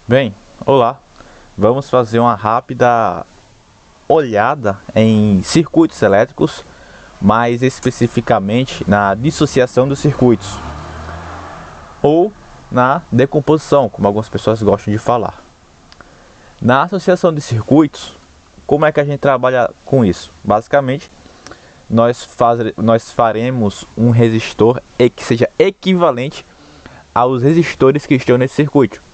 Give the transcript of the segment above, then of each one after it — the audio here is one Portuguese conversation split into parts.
Bem, olá, vamos fazer uma rápida olhada em circuitos elétricos, mais especificamente na dissociação dos circuitos, ou na decomposição, como algumas pessoas gostam de falar. Na associação de circuitos, como é que a gente trabalha com isso? Basicamente, nós faremos um resistor que seja equivalente aos resistores que estão nesse circuito.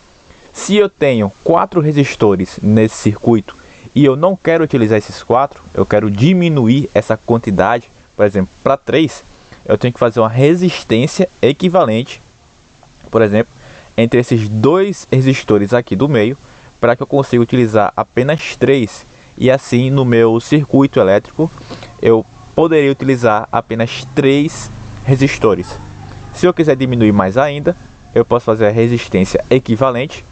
Se eu tenho 4 resistores nesse circuito e eu não quero utilizar esses 4, eu quero diminuir essa quantidade, por exemplo, para 3, eu tenho que fazer uma resistência equivalente, por exemplo, entre esses 2 resistores aqui do meio, para que eu consiga utilizar apenas 3. E assim, no meu circuito elétrico, eu poderia utilizar apenas 3 resistores. Se eu quiser diminuir mais ainda, eu posso fazer a resistência equivalente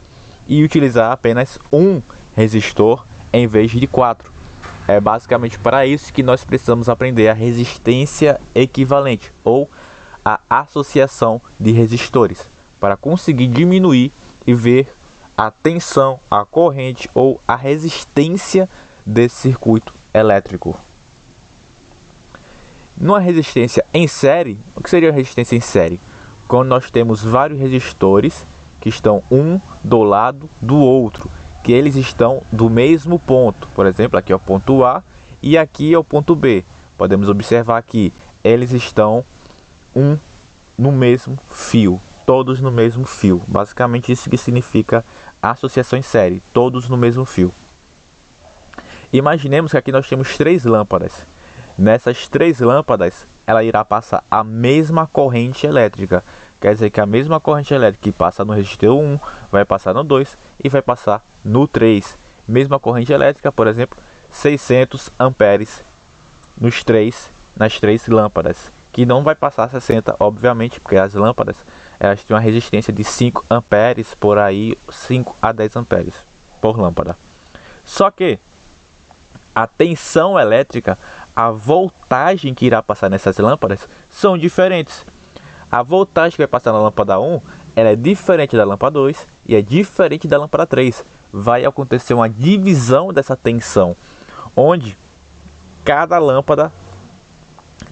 e utilizar apenas um resistor em vez de 4. É basicamente para isso que nós precisamos aprender a resistência equivalente ou a associação de resistores, para conseguir diminuir e ver a tensão, a corrente ou a resistência desse circuito elétrico. Numa resistência em série, o que seria a resistência em série? Quando nós temos vários resistores que estão um do lado do outro, que eles estão do mesmo ponto. Por exemplo, aqui é o ponto A e aqui é o ponto B. Podemos observar que eles estão no mesmo fio, todos no mesmo fio. Basicamente isso que significa associação em série, todos no mesmo fio. Imaginemos que aqui nós temos 3 lâmpadas. Nessas 3 lâmpadas, ela irá passar a mesma corrente elétrica. Quer dizer que a mesma corrente elétrica que passa no resistor 1, vai passar no 2 e vai passar no 3. Mesma corrente elétrica, por exemplo, 600 amperes nas 3 lâmpadas. Que não vai passar 60, obviamente, porque as lâmpadas elas têm uma resistência de 5 amperes, por aí 5 a 10 amperes por lâmpada. Só que a tensão elétrica, a voltagem que irá passar nessas lâmpadas são diferentes. A voltagem que vai passar na lâmpada 1, ela é diferente da lâmpada 2 e é diferente da lâmpada 3. Vai acontecer uma divisão dessa tensão, onde cada lâmpada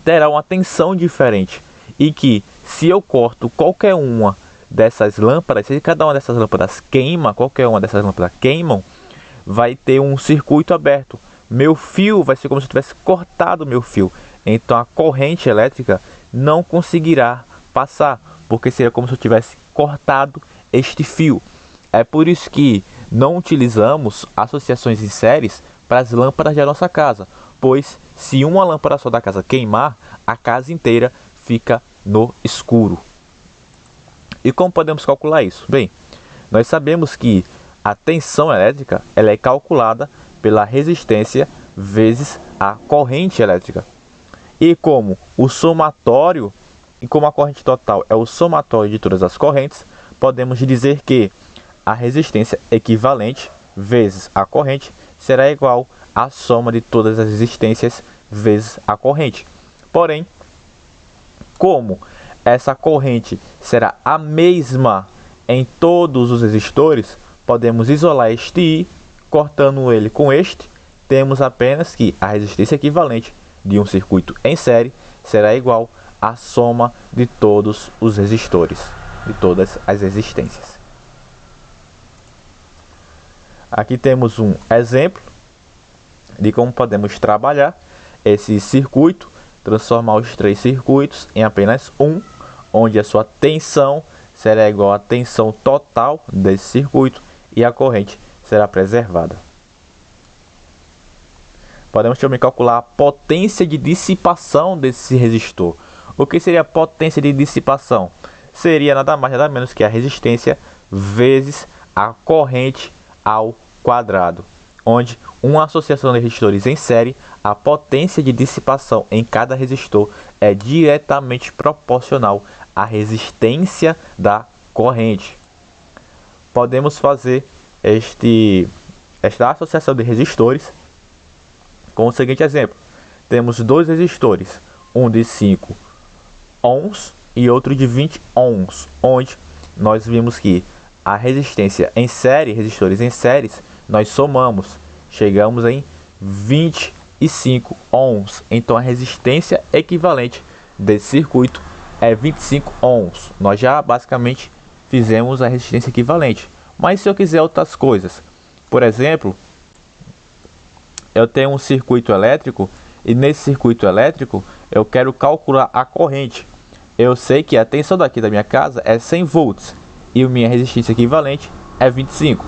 terá uma tensão diferente. E que se eu corto qualquer uma dessas lâmpadas, se cada uma dessas lâmpadas queima, qualquer uma dessas lâmpadas queimam, vai ter um circuito aberto. Meu fio vai ser como se eu tivesse cortado meu fio. Então a corrente elétrica não conseguirá passar, porque seria como se eu tivesse cortado este fio. É por isso que não utilizamos associações em séries para as lâmpadas da nossa casa, pois se uma lâmpada só da casa queimar, a casa inteira fica no escuro. E como podemos calcular isso? Bem, nós sabemos que a tensão elétrica ela é calculada pela resistência vezes a corrente elétrica. E como o somatório, e como a corrente total é o somatório de todas as correntes, podemos dizer que a resistência equivalente vezes a corrente será igual à soma de todas as resistências vezes a corrente. Porém, como essa corrente será a mesma em todos os resistores, podemos isolar este I, cortando ele com este, temos apenas que a resistência equivalente de um circuito em série será igual à soma de todos os resistores, de todas as resistências. Aqui temos um exemplo de como podemos trabalhar esse circuito, transformar os 3 circuitos em apenas um, onde a sua tensão será igual à tensão total desse circuito e a corrente será preservada. Podemos também calcular a potência de dissipação desse resistor. O que seria a potência de dissipação? Seria nada mais nada menos que a resistência vezes a corrente ao quadrado, onde uma associação de resistores em série, a potência de dissipação em cada resistor é diretamente proporcional à resistência da corrente. Podemos fazer esta associação de resistores com o seguinte exemplo. Temos 2 resistores, um de 5 ohms e outro de 20 ohms, onde nós vimos que a resistência em série, resistores em séries, nós somamos, chegamos em 25 ohms. Então a resistência equivalente desse circuito é 25 ohms. Nós já basicamente fizemos a resistência equivalente. Mas se eu quiser outras coisas, por exemplo, eu tenho um circuito elétrico e nesse circuito elétrico eu quero calcular a corrente. Eu sei que a tensão daqui da minha casa é 100 volts e a minha resistência equivalente é 25.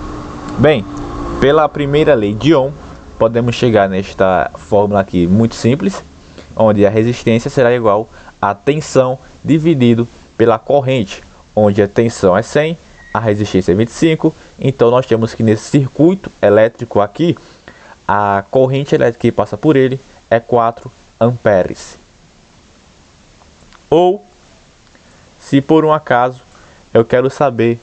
Bem, pela primeira lei de Ohm, podemos chegar nesta fórmula aqui muito simples, onde a resistência será igual a tensão dividido pela corrente, onde a tensão é 100, a resistência é 25. Então nós temos que nesse circuito elétrico aqui, a corrente elétrica que passa por ele é 4 amperes. Ou, se por um acaso eu quero saber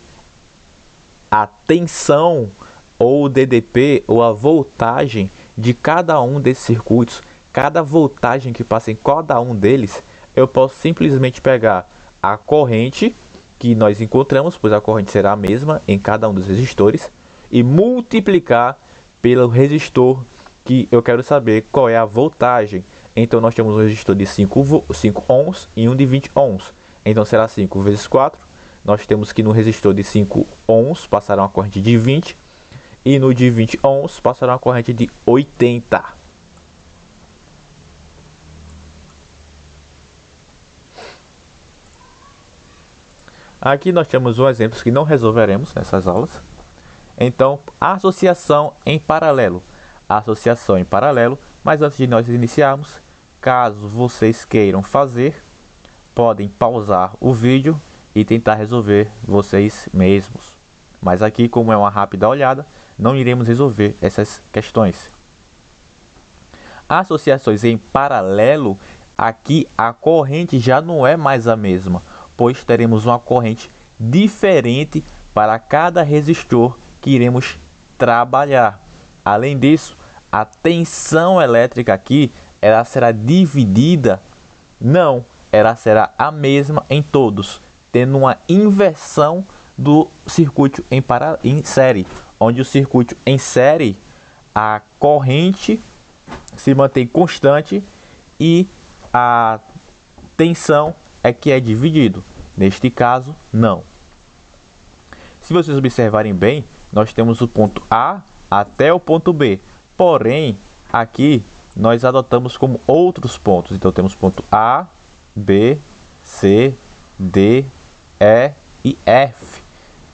a tensão ou o DDP ou a voltagem de cada um desses circuitos, cada voltagem que passa em cada um deles, eu posso simplesmente pegar a corrente que nós encontramos, pois a corrente será a mesma em cada um dos resistores, e multiplicar pelo resistor que eu quero saber qual é a voltagem. Então nós temos um resistor de 5 ohms e um de 20 ohms. Então será 5 vezes 4. Nós temos que no resistor de 5 ohms passará uma corrente de 20 e no de 20 ohms passará uma corrente de 80. Aqui nós temos um exemplo que não resolveremos nessas aulas. Então, associação em paralelo. Associação em paralelo, mas antes de nós iniciarmos, caso vocês queiram fazer, podem pausar o vídeo e tentar resolver vocês mesmos. Mas aqui, como é uma rápida olhada, não iremos resolver essas questões. Associações em paralelo, aqui a corrente já não é mais a mesma, pois teremos uma corrente diferente para cada resistor que iremos trabalhar. Além disso, a tensão elétrica aqui, ela será dividida? Não, ela será a mesma em todos, tendo uma inversão do circuito em série, onde o circuito em série, a corrente se mantém constante e a tensão é que é dividido. Neste caso, não. Se vocês observarem bem, nós temos o ponto A até o ponto B. Porém, aqui nós adotamos como outros pontos. Então temos ponto A, B, C, D, E e F.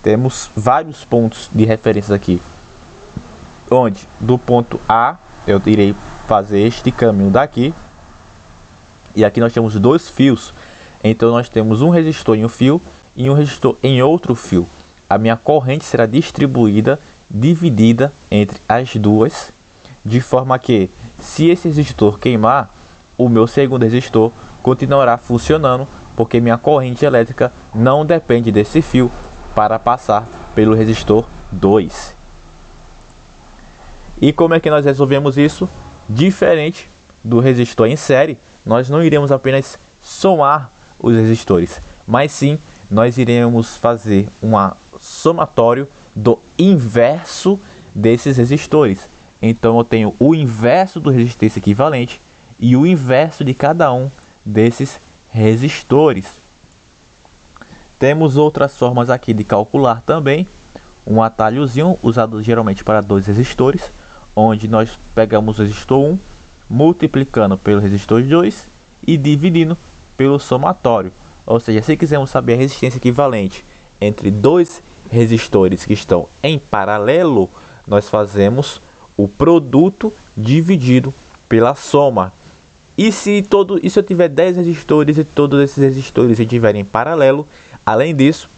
Temos vários pontos de referência aqui. Onde do ponto A eu irei fazer este caminho daqui. E aqui nós temos dois fios. Então nós temos um resistor em um fio e um resistor em outro fio. A minha corrente será distribuída, dividida entre as duas, de forma que, se esse resistor queimar, o meu segundo resistor continuará funcionando, porque minha corrente elétrica não depende desse fio para passar pelo resistor 2. E como é que nós resolvemos isso? Diferente do resistor em série, nós não iremos apenas somar os resistores, mas sim nós iremos fazer um somatório do inverso desses resistores. Então eu tenho o inverso do resistência equivalente e o inverso de cada um desses resistores. Temos outras formas aqui de calcular também. Um atalhozinho usado geralmente para dois resistores, onde nós pegamos o resistor 1, multiplicando pelo resistor 2 e dividindo pelo somatório. Ou seja, se quisermos saber a resistência equivalente entre dois resistores que estão em paralelo, nós fazemos o produto dividido pela soma. E se eu tiver 10 resistores e todos esses resistores estiverem em paralelo, além disso,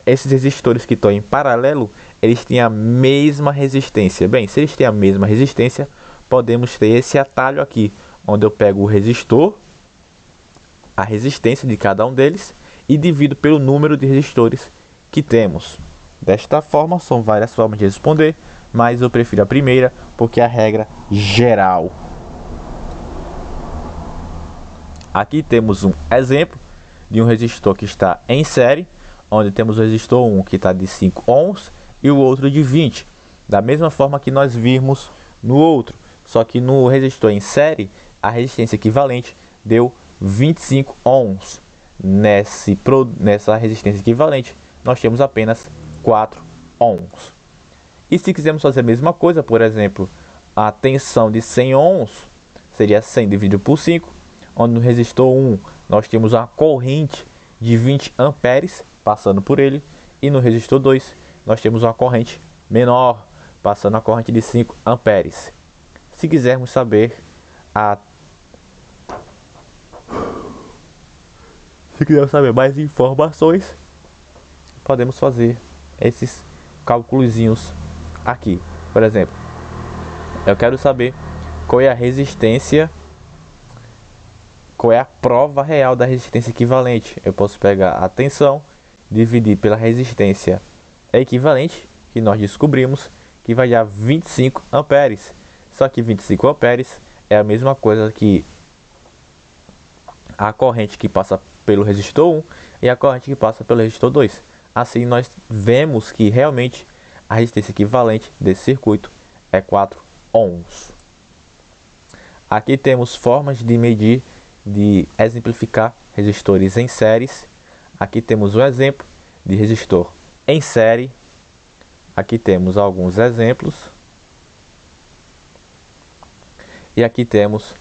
esses resistores que estão em paralelo, eles têm a mesma resistência. Bem, se eles têm a mesma resistência, podemos ter esse atalho aqui, onde eu pego o resistor, a resistência de cada um deles, e divido pelo número de resistores que temos. Desta forma, são várias formas de responder, mas eu prefiro a primeira, porque é a regra geral. Aqui temos um exemplo de um resistor que está em série, onde temos o resistor 1 que está de 5 ohms e o outro de 20. Da mesma forma que nós vimos no outro, só que no resistor em série, a resistência equivalente deu 25 ohms. Nessa resistência equivalente, nós temos apenas 4 ohms. E se quisermos fazer a mesma coisa, por exemplo, a tensão de 100 ohms seria 100 dividido por 5, onde no resistor 1 nós temos uma corrente de 20 amperes passando por ele, e no resistor 2 nós temos uma corrente menor, passando a corrente de 5 amperes. Se quisermos saber mais informações, podemos fazer esses cálculozinhos aqui. Por exemplo, eu quero saber qual é a resistência, qual é a prova real da resistência equivalente. Eu posso pegar a tensão, dividir pela resistência equivalente, que nós descobrimos que vai dar 25 amperes. Só que 25 amperes é a mesma coisa que a corrente que passa pelo resistor 1 e a corrente que passa pelo resistor 2. Assim nós vemos que realmente a resistência equivalente desse circuito é 4 ohms. Aqui temos formas de medir, de exemplificar resistores em séries. Aqui temos um exemplo de resistor em série. Aqui temos alguns exemplos. E aqui temos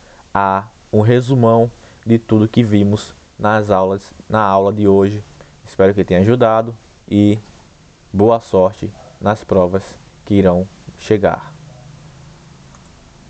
um resumão de tudo que vimos na aula de hoje. Espero que tenha ajudado e boa sorte nas provas que irão chegar.